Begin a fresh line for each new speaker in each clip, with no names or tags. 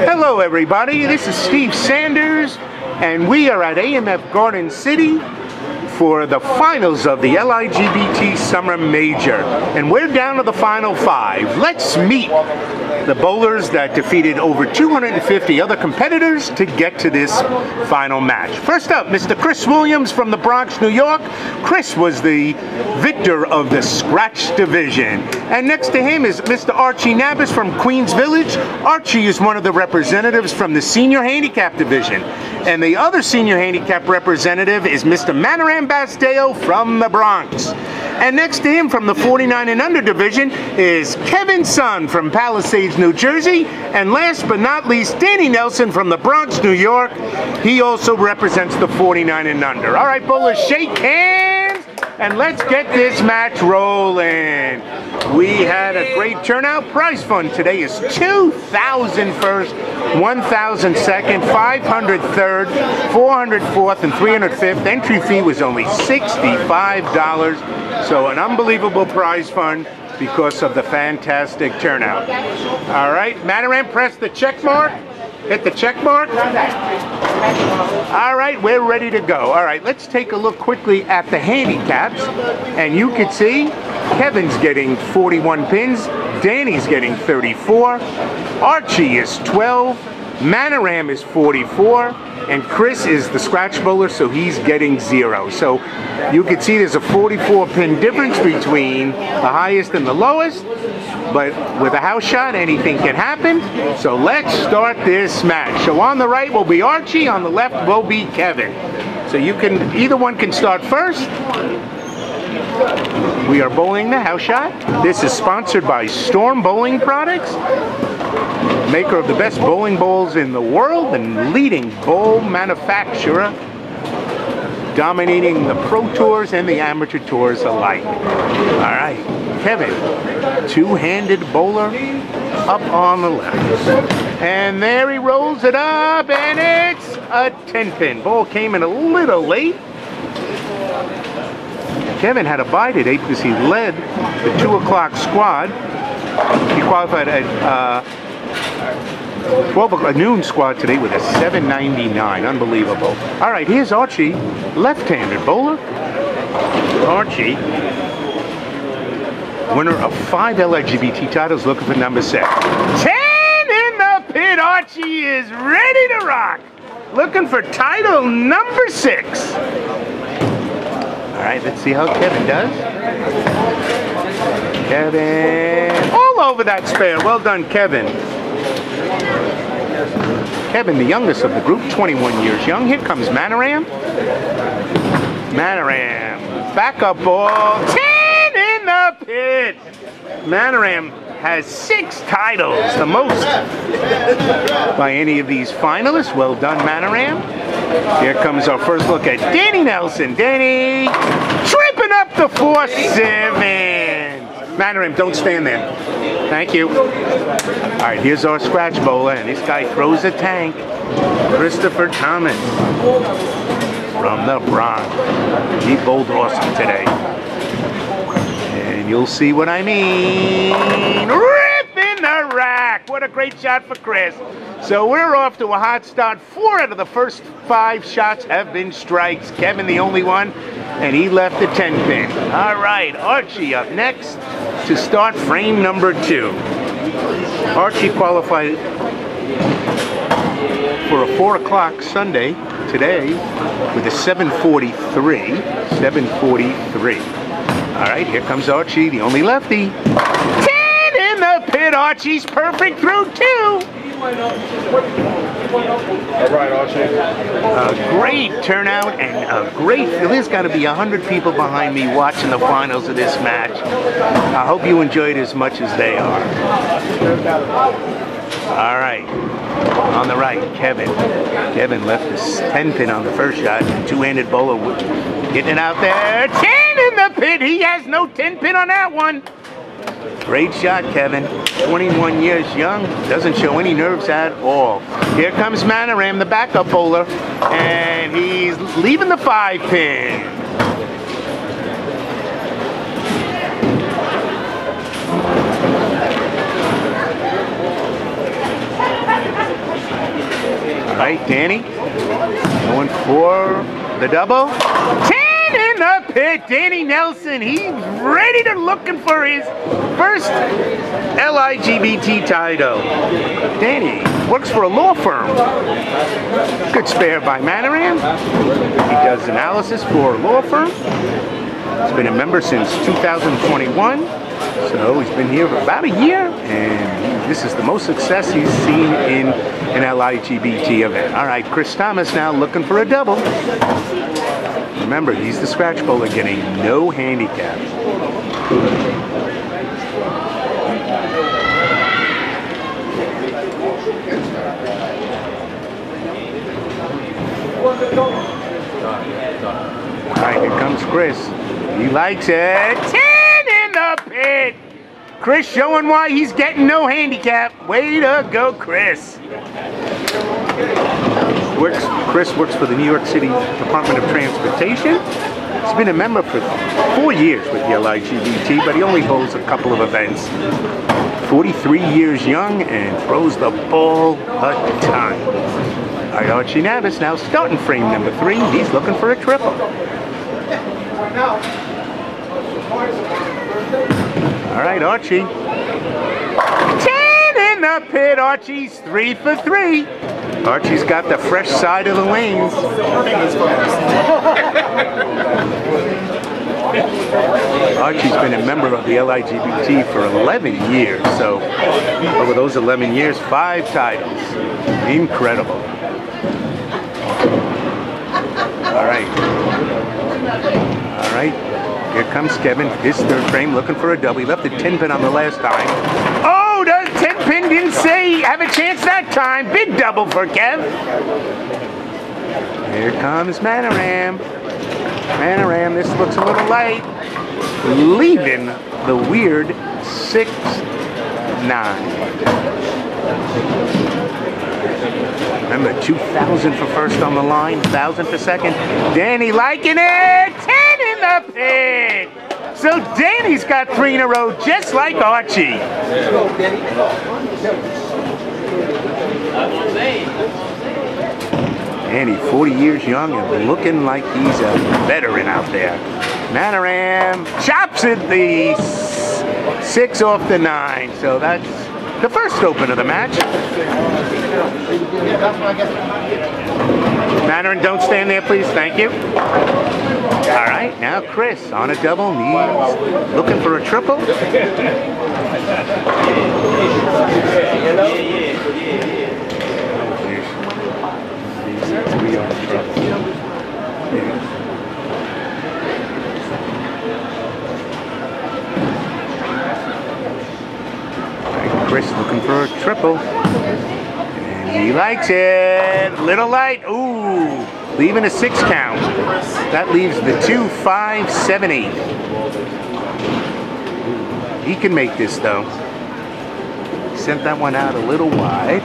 Hello everybody, this is Steve Sanders and we are at AMF Garden City for the finals of the LIGBT Summer Major. And we're down to the final 5. Let's meet the bowlers that defeated over 250 other competitors to get to this final match. First up, Mr. Chris Williams from the Bronx, New York. Chris was the victor of the Scratch Division. And next to him is Mr. Archie Nabas from Queens Village. Archie is one of the representatives from the Senior Handicap Division. And the other Senior Handicap representative is Mr. Maniram Basdeo from the Bronx. And next to him from the 49 and under division is Kevin's son from Palisades, New Jersey. And last but not least, Dany Nelson from the Bronx, New York. He also represents the 49 and under. All right, bowlers, shake hands and let's get this match rolling. We had a great turnout. Prize fund today is $2,000 first, $1,000 second, $500 third, $400 fourth, and $300 fifth. Entry fee was only $65. So an unbelievable prize fund because of the fantastic turnout. All right, Maniram, press the check mark. Hit the check mark. All right, we're ready to go. All right, let's take a look quickly at the handicaps. And you can see Kevin's getting 41 pins. Dany's getting 34. Archie is 12. Maniram is 44. And Chris is the scratch bowler, so he's getting 0. So you can see there's a 44 pin difference between the highest and the lowest. But with a house shot, anything can happen. So let's start this match. So on the right will be Archie, on the left will be Kevin. So you can, either one can start first. We are bowling the house shot. This is sponsored by Storm Bowling Products, maker of the best bowling balls in the world and leading bowl manufacturer, dominating the pro tours and the amateur tours alike. All right, Kevin, two-handed bowler up on the left. And there he rolls it up, and it's a 10-pin. Ball came in a little late. Kevin had a bye today because he led the 2 o'clock squad. He qualified at 12 o'clock noon squad today with a 799. Unbelievable. All right, here's Archie, left-handed bowler. Archie, winner of 5 LIGBT titles, looking for number 7. 10 in the pit. Archie is ready to rock. Looking for title number 6. All right, let's see how Kevin does. Kevin, all over that spare. Well done, Kevin. Kevin, the youngest of the group, 21 years young. Here comes Maniram. Maniram, backup ball. 10 in the pit. Maniram has 6 titles, the most by any of these finalists. Well done, Maniram. Here comes our first look at Dany Nelson. Dany tripping up the 4-7. Maniram, don't stand there. Thank you. All right, here's our scratch bowler, and this guy throws a tank. Christopher Thomas from the Bronx. He bowled awesome today. And you'll see what I mean. Rip in the rack. What a great shot for Chris. So we're off to a hot start. 4 out of the first 5 shots have been strikes. Kevin the only one, and he left the 10-pin. All right, Archie up next to start frame number 2. Archie qualified for a 4 o'clock Sunday today with a 743. 743. All right, here comes Archie, the only lefty. 10 in the pit. Archie's perfect through 2.
All right, Archie.
A great turnout and a great, there's got to be 100 people behind me watching the finals of this match. I hope you enjoyed as much as they are. All right, on the right, Kevin. Kevin left his 10-pin on the first shot. Two-handed bowler getting it out there. 10 in the pit. He has no 10-pin on that one. Great shot, Kevin. 21 years young. Doesn't show any nerves at all. Here comes Maniram, the backup bowler. And he's leaving the 5-pin. right, Dany going for the double. 10 in the pit. Dany Nelson, he's ready to looking for his first LIGBT title. Dany works for a law firm. Good spare by Maniram. He does analysis for a law firm. He's been a member since 2021. So he's been here for about a year, and this is the most success he's seen in an LIGBT event. All right, Chris Thomas now looking for a double. Remember, he's the scratch bowler getting no handicap. All right, here comes Chris. He likes it. 10 in the pit. Chris showing why he's getting no handicap. Way to go, Chris. Chris works for the New York City Department of Transportation. He's been a member for 4 years with the LIGBT, but he only holds a couple of events. 43 years young and throws the ball a ton. All right, Archie Nabas now starting frame number 3. He's looking for a triple. All right, Archie. 10 in the pit. Archie's 3 for 3. Archie's got the fresh side of the lanes. Archie's been a member of the LIGBT for 11 years. So over those 11 years, 5 titles. Incredible. All right. All right. Here comes Kevin, his third frame, looking for a double. He left the 10 pin on the last time. Oh, the 10 pin didn't say have a chance that time. Big double for Kev. Here comes Maniram. Maniram, this looks a little light. Leaving the weird 6-9. Remember, 2,000 for first on the line, 1,000 for second. Dany liking it. 10 in the pit. So Dany's got 3 in a row, just like Archie. Dany, 40 years young and looking like he's a veteran out there. Maniram chops it the 6 off the 9. So that's the first open of the match. Maniram, don't stand there, please. Thank you. All right, now Chris on a double. He's looking for a triple. Chris looking for a triple. And he likes it. Little light. Ooh. Leaving a 6 count. That leaves the 2, 5, 7, 8. He can make this though. Sent that one out a little wide.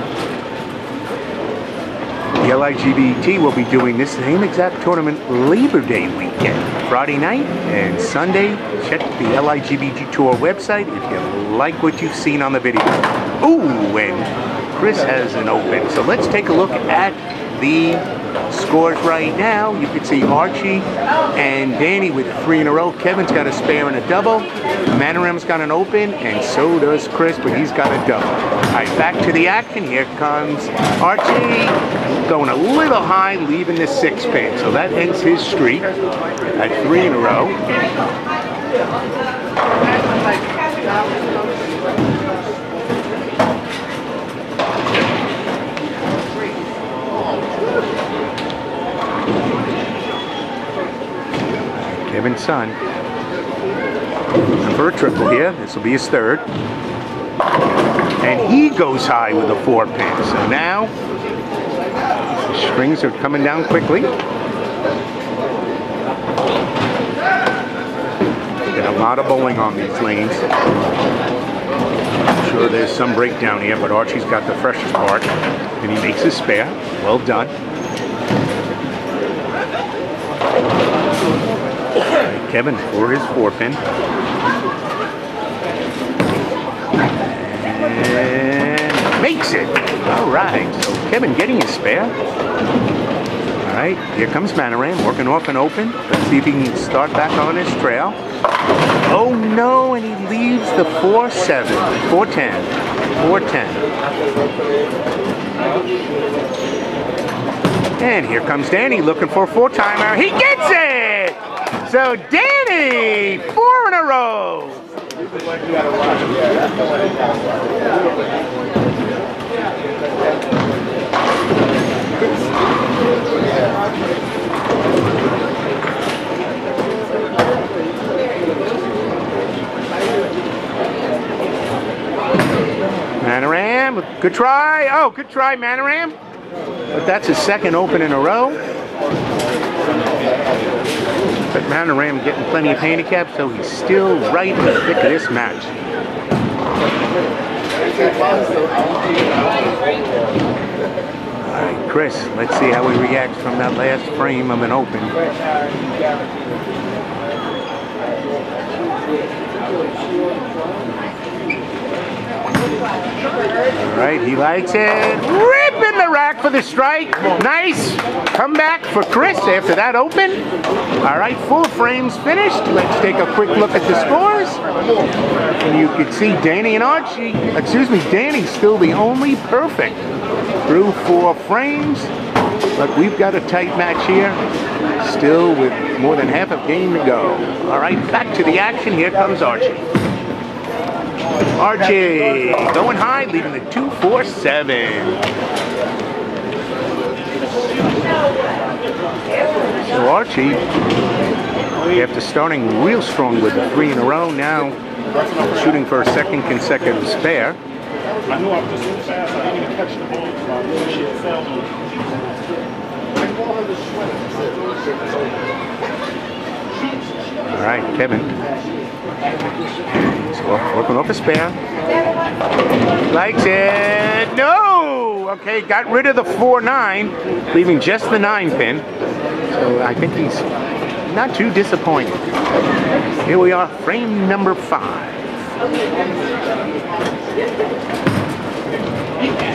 The LIGBT will be doing this same exact tournament Labor Day weekend. Friday night and Sunday. Check the LIGBT Tour website if you like what you've seen on the video. Ooh, and Chris has an open. So let's take a look at the scores right now. You can see Archie and Dany with 3 in a row. Kevin's got a spare and a double. Maniram's got an open, and so does Chris, but he's got a double. All right, back to the action. Here comes Archie going a little high, leaving the 6 pin. So that ends his streak at 3 in a row. Kevin's son. And for a triple here, this will be his third. And he goes high with a 4 pin. So now, the strings are coming down quickly. Get a lot of bowling on these lanes. I'm sure there's some breakdown here, but Archie's got the freshest part. And he makes his spare. Well done. Kevin for his 4 pin. And makes it. All right, so Kevin getting his spare. All right, here comes Maniram, working off and open. Let's see if he can start back on his trail. Oh no, and he leaves the 4-7, 4-10, 4-10. And here comes Dany looking for a 4-timer. He gets it! So Dany, 4 in a row. Maniram, good try. Oh, good try, Maniram. But that's his second open in a row. But Maniram getting plenty of handicaps, so he's still right in the thick of this match. All right, Chris, let's see how he reacts from that last frame of an open. All right, he likes it. Ripping the rack for the strike. Nice comeback for Chris after that open. All right, full frames finished. Let's take a quick look at the scores. And you can see Dany and Archie, Dany's still the only perfect through 4 frames. But we've got a tight match here, still with more than half a game to go. All right, back to the action. Here comes Archie. Archie going high, leading the 2-4-7. So Archie, after starting real strong with the 3 in a row, now shooting for a second consecutive spare.
I knew I was just so fast, I didn't even catch the ball. Shit fell.
All right, Kevin. So working off a spare. Likes it. No! Okay, got rid of the 4-9, leaving just the 9 pin. So I think he's not too disappointed. Here we are, frame number 5.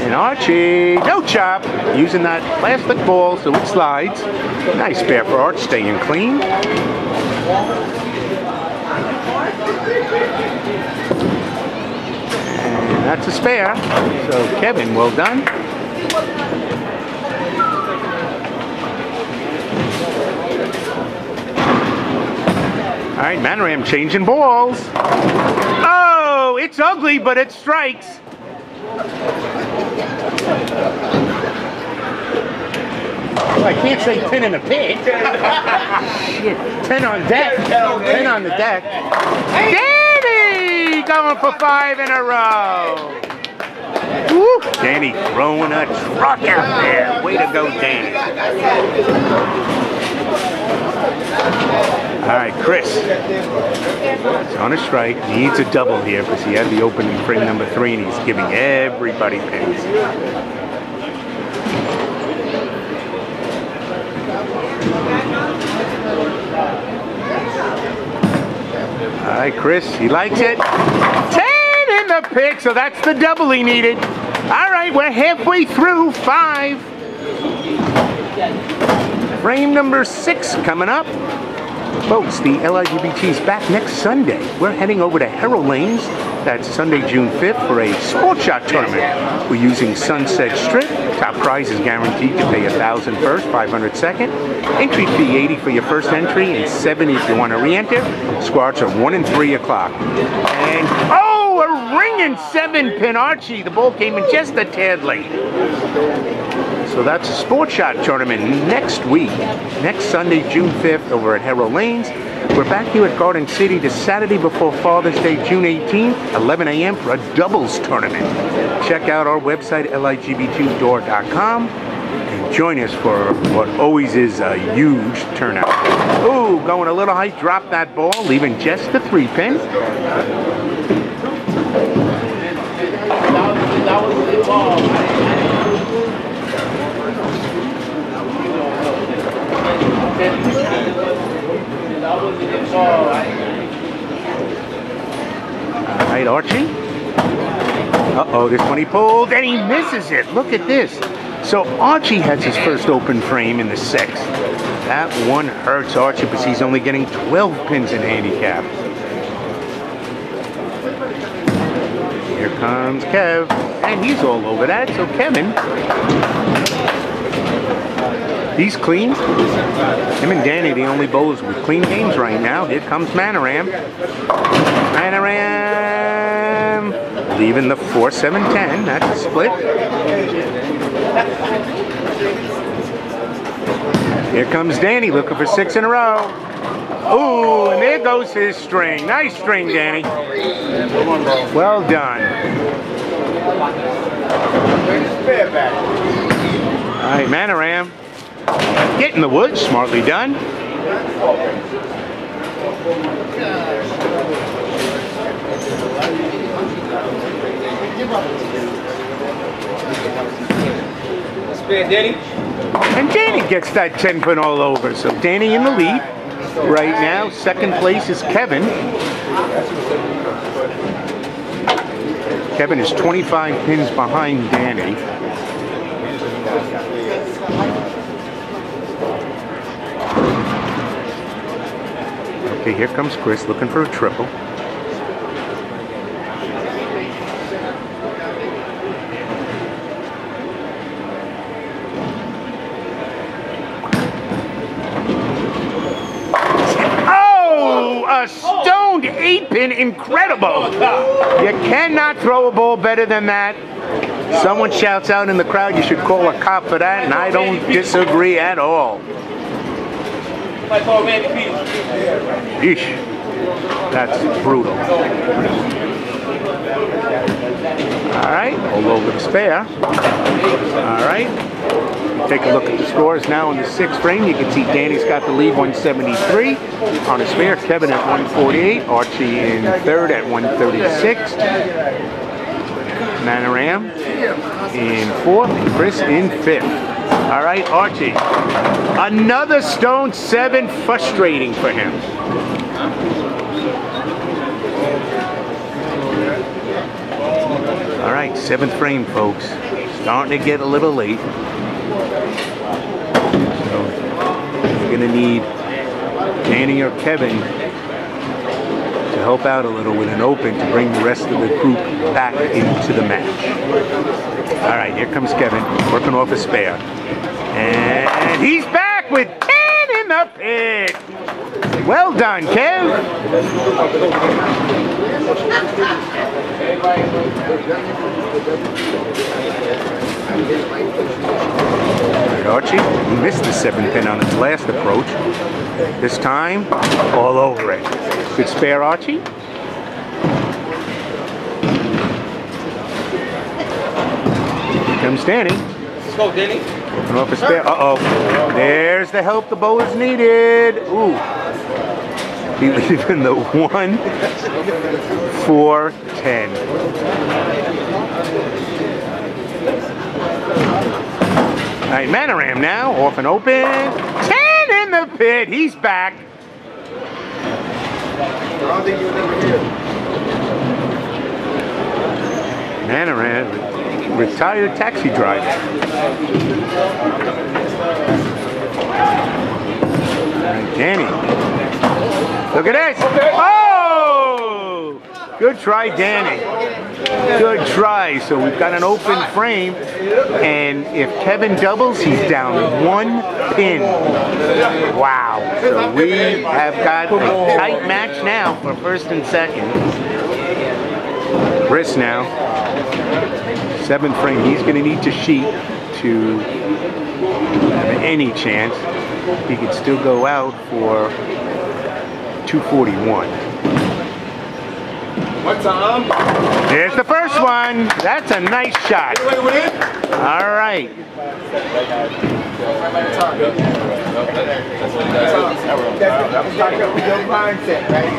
And Archie, no chop, using that plastic ball so it slides. Nice spare for Arch, staying clean. And that's a spare. So Kevin, well done. All right, Maniram changing balls. Oh, it's ugly, but it strikes. Well, I can't say 10 in the pit. Shit, 10 on deck. 10 on the deck. Dany going for 5 in a row. Woo. Dany throwing a truck out there. Way to go, Dany. All right, Chris. He's on a strike. Needs a double here because he had the opening frame number 3 and he's giving everybody pins. All right, Chris, he likes it. 10 in the pick, so that's the double he needed. All right, we're halfway through 5. Frame number 6 coming up. Folks, the LIGBT's back next Sunday. We're heading over to Herald Lanes. That's Sunday, June 5th for a sports shot tournament. We're using Sunset Strip. Top prize is guaranteed to pay $1,000 first, $500 second. Entry fee $80 for your first entry and $70 if you want to re-enter. Squads are 1 and 3 o'clock. And oh, a ringing 7-pin Archie. The ball came in just a tad late. So that's a sports shot tournament next week, next Sunday, June 5th, over at Herald Lanes. We're back here at Garden City this Saturday before Father's Day, June 18th, 11 a.m. for a doubles tournament. Check out our website, ligbtdoor.com, and join us for what always is a huge turnout. Ooh, going a little high, drop that ball, leaving just the 3-pin. That was the ball. All right, Archie. Uh-oh. Oh, this one he pulled, and he misses it. Look at this. So Archie has his first open frame in the 6th. That one hurts Archie because he's only getting 12 pins in handicap. Here comes Kev, and he's all over that. So Kevin, he's clean. Him and Dany, the only bowlers with clean games right now. Here comes Maniram. Maniram leaving the 4-7-10. That's a split. Here comes Dany looking for 6 in a row. Ooh, and there goes his string. Nice string, Dany. Well done. All right, Maniram. Get in the woods. Smartly done.
Danny.
And Dany gets that 10 pin all over. So Dany in the lead right now. 2nd place is Kevin. Kevin is 25 pins behind Dany. Okay, here comes Chris looking for a triple. A stoned 8-pin, incredible. You cannot throw a ball better than that. Someone shouts out in the crowd, you should call a cop for that, and I don't disagree at all. Eesh, that's brutal. All right, all over the spare. All right. Take a look at the scores now in the 6th frame. You can see Dany's got the lead, 173 on a spare. Kevin at 148. Archie in 3rd at 136. Maniram in 4th. And Chris in 5th. All right, Archie. Another stone 7. Frustrating for him. All right, 7th frame, folks. Starting to get a little late. So you're going to need Dany or Kevin to help out a little with an open to bring the rest of the group back into the match. All right, here comes Kevin working off a spare. And he's back with 10 in the pit. Well done, Kev. Right, Archie, he missed the 7th pin on his last approach. This time, all over it. Good spare, Archie. Here comes Dany.
Let's go, Dany.
Open up a spare. Uh-oh. There's the help the bowlers needed. Ooh. He leaving the 1, 4, 10. All right, Maniram now, off and open. 10 in the pit, he's back. Maniram, retired taxi driver. All right, Dany. Look at this. Oh! Good try, Dany. Good try. So we've got an open frame, and if Kevin doubles, he's down 1 pin. Wow. So we have got a tight match now for 1st and 2nd. Chris now, 7th frame. He's going to need to sheet to have any chance. He could still go out for 241.
What time?
There's the first one. That's a nice shot. All right.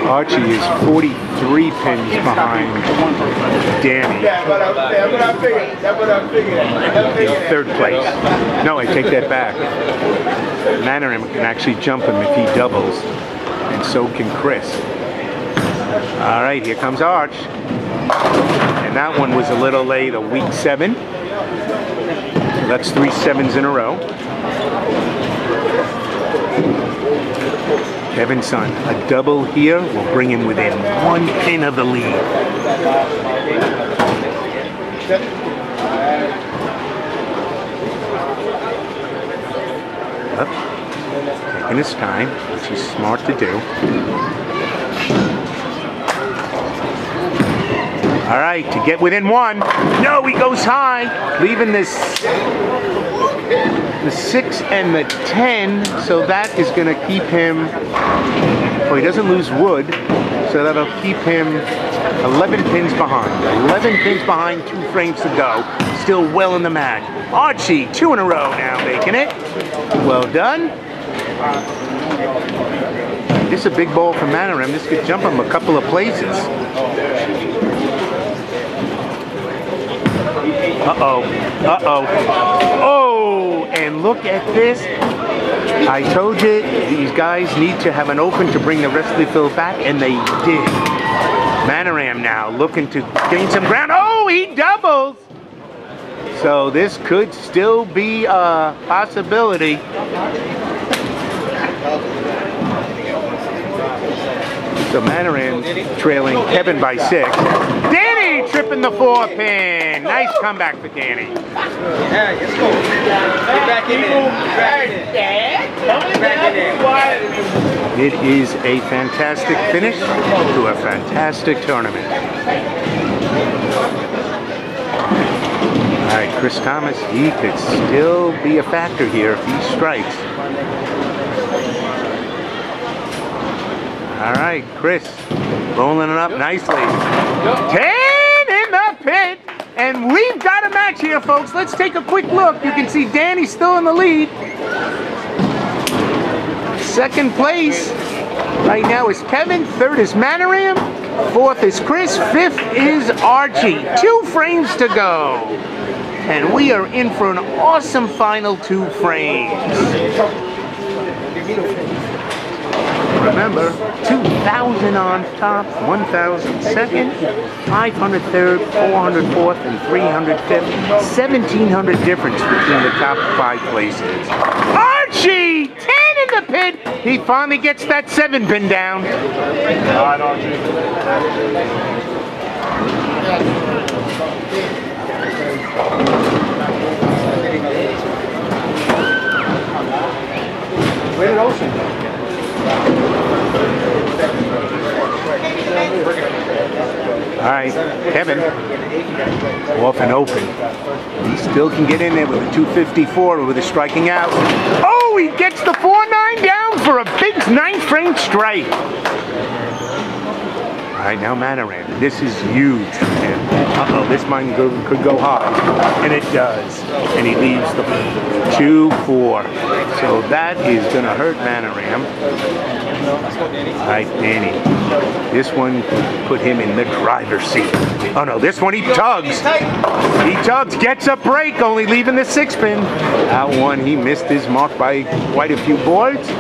Archie is 43 pins behind Dany. In 3rd place. No, I take that back. Maniram can actually jump him if he doubles, and so can Chris. All right, here comes Arch. And that one was a little late, a weak 7. So that's 3 7s in a row. Kevin's son, a double here will bring him within 1 pin of the lead. Up, taking his time, which is smart to do. All right, to get within 1. No, he goes high, leaving the 6 and the 10, so that is going to keep him, well, he doesn't lose wood, so that'll keep him 11 pins behind. 11 pins behind, 2 frames to go. Still well in the match. Archie, 2 in a row now, making it. Well done. This is a big ball for Maniram. This could jump him a couple of places. Uh-oh. Uh-oh. Oh, and look at this. I told you, these guys need to have an open to bring the rest of the field back, and they did. Maniram now looking to gain some ground. Oh, he doubles. So this could still be a possibility. So Maniram trailing Kevin by 6. Dany tripping the 4 pin. Nice comeback for Dany.
Yeah, let's go. Get back in there. Get back in there.
It is a fantastic finish to a fantastic tournament. All right, Chris Thomas, he could still be a factor here if he strikes. All right, Chris, rolling it up nicely. 10 in the pit, and we've got a match here, folks. Let's take a quick look. You can see Dany still in the lead. Second place right now is Kevin. Third is Maniram. Fourth is Chris. Fifth is Archie. 2 frames to go. And we are in for an awesome final 2 frames. Remember, 2,000 on top, 1,000 second, 500 third, 400 fourth, and 300 fifth. 1,700 difference between the top 5 places. Archie, 10 in the pit. He finally gets that 7 pin down.
All right, Archie. Where did Ocean go?
All right, Kevin, off and open. He still can get in there with a 254 with a striking out. Oh, he gets the 4-9 down for a big 9th frame strike. All right, now Maniram. This is huge for him. Uh-oh, this mine could go high, and it does. And he leaves the 2-4. So that is going to hurt Maniram. All right, Dany. This one put him in the driver's seat. Oh no, this one he tugs. He tugs, gets a break, only leaving the 6 pin. That one, he missed his mark by quite a few boards,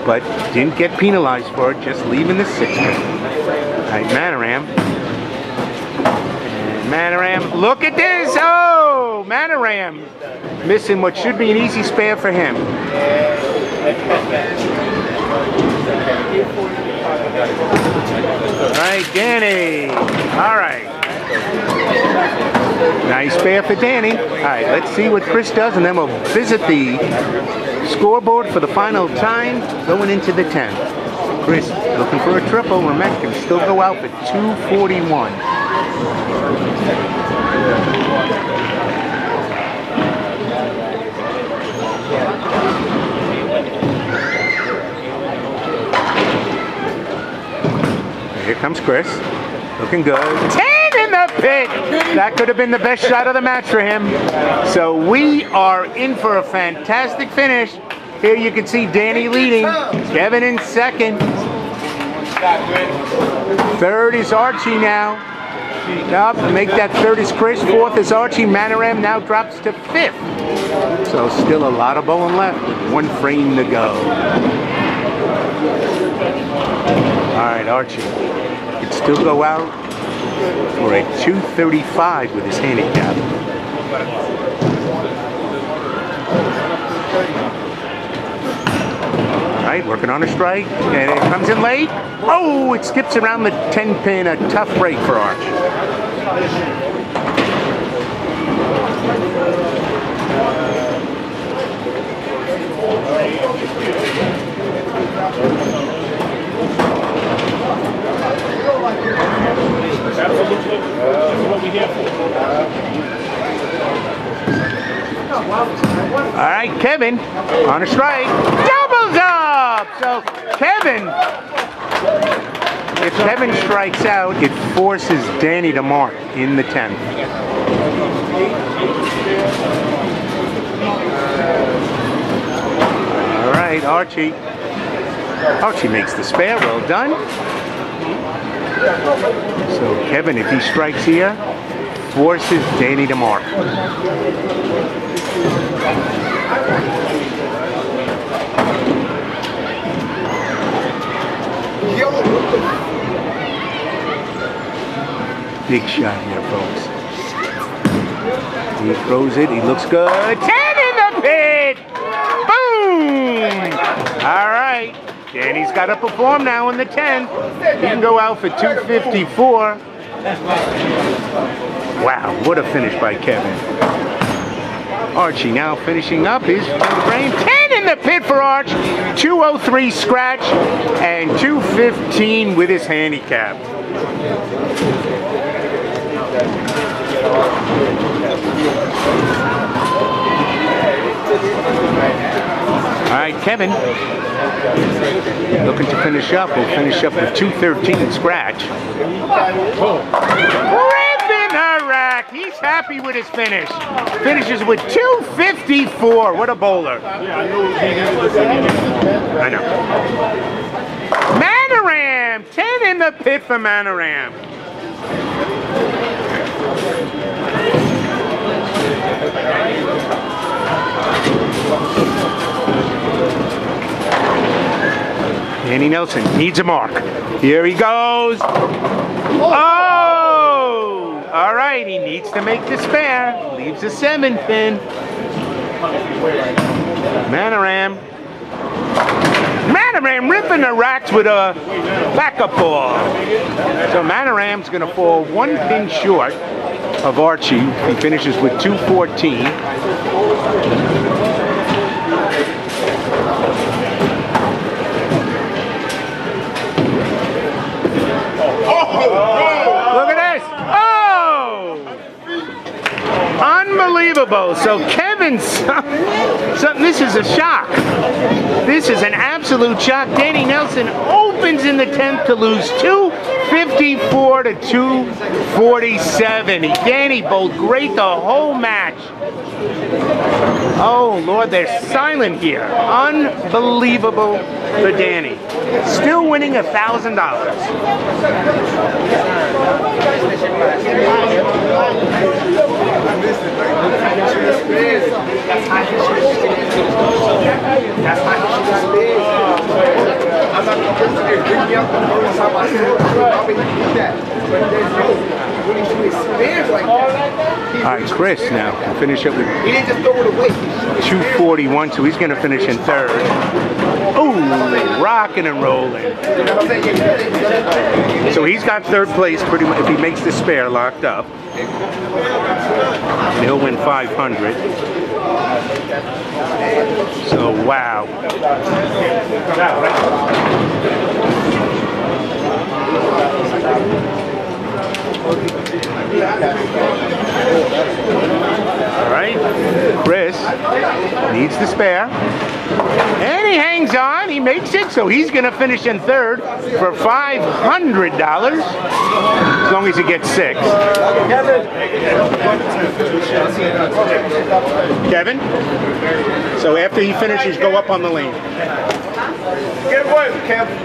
but didn't get penalized for it, just leaving the 6 pin. All right, Maniram. Maniram, look at this! Oh, Maniram missing what should be an easy spare for him. All right, Dany. All right. Nice spare for Dany. All right, let's see what Chris does, and then we'll visit the scoreboard for the final time going into the 10th. Chris looking for a triple. Remember, can still go out for 241. Here comes Chris. Looking good. 10 in the pit! That could have been the best shot of the match for him. So we are in for a fantastic finish. Here you can see Dany leading. Kevin in second. Third is Archie now. Up, make that third is Chris. Fourth is Archie. Maniram now drops to 5th. So still a lot of bowling left with 1 frame to go. All right, Archie. Could still go out for a 235 with his handicap. All right, working on a strike, and it comes in late. Oh, it skips around the 10 pin, a tough break for Arch. All right, Kevin on a strike, doubles up. So Kevin, if Kevin strikes out, it forces Dany to mark in the 10th. All right, Archie. Archie makes the spare. Well done. So Kevin, if he strikes here, forces Dany to mark. Big shot here, folks. He throws it. He looks good. 10 in the pit! Boom! All right. Dany's got to perform now in the 10th. He can go out for 254. Wow, what a finish by Kevin. Archie now finishing up his frame. 10 in the pit for Arch. 203 scratch and 215 with his handicap. All right, Kevin, looking to finish up. We'll finish up with 213 scratch. Ripping a rack. He's happy with his finish. Finishes with 254. What a bowler. I know. Maniram. 10 in the pit for Maniram. Dany Nelson needs a mark. Here he goes. Oh! All right, he needs to make the spare. Leaves a 7 pin. Maniram. Maniram ripping the racks with a backup ball. So Maniram's going to fall 1 pin short of Archie. He finishes with 214. Look at this! Oh! Unbelievable! So Kevin's this is a shock. This is an absolute shock. Dany Nelson opens in the 10th to lose 254 to 247. Dany bowled great the whole match. Oh Lord, they're silent here. Unbelievable for Dany. Still winning $1,000. All right, Chris now can finish up with 241, so he's going to finish in 3rd. Oh, rocking and rolling. So he's got 3rd place pretty much if he makes the spare locked up. And he'll win 500. So wow. All right, Chris needs the spare. And he hangs on, he makes it, so he's going to finish in 3rd for $500, as long as he gets 6. Kevin? So after he finishes, go up on the lane.
Get away, Kevin.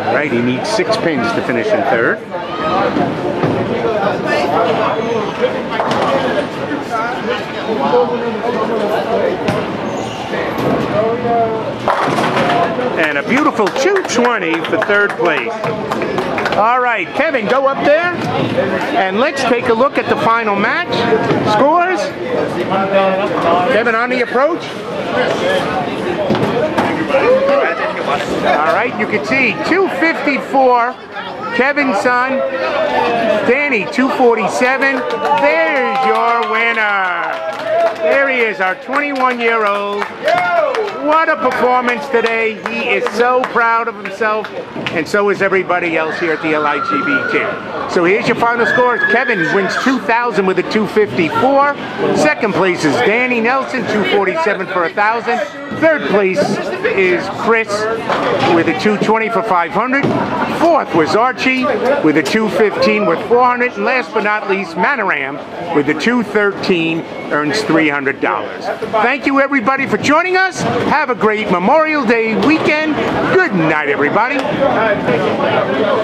All right, he needs 6 pins to finish in 3rd. And And a beautiful 220 for third place. All right, Kevin, go up there and let's take a look at the final match. Scores. Kevin on the approach. All right, you can see 254, Kevin's son. Dany, 247. There's your winner. There he is, our 21-year-old. What a performance today. He is so proud of himself, and so is everybody else here at the LIGBT. So here's your final scores. Kevin wins 2,000 with a 254. Second place is Dany Nelson, 247 for 1,000. Third place is Chris with a 220 for 500. Fourth was Archie with a 215 with 400. And last but not least, Maniram with a 213 earns $300. Thank you everybody for joining us. Have a great Memorial Day weekend. Good night everybody.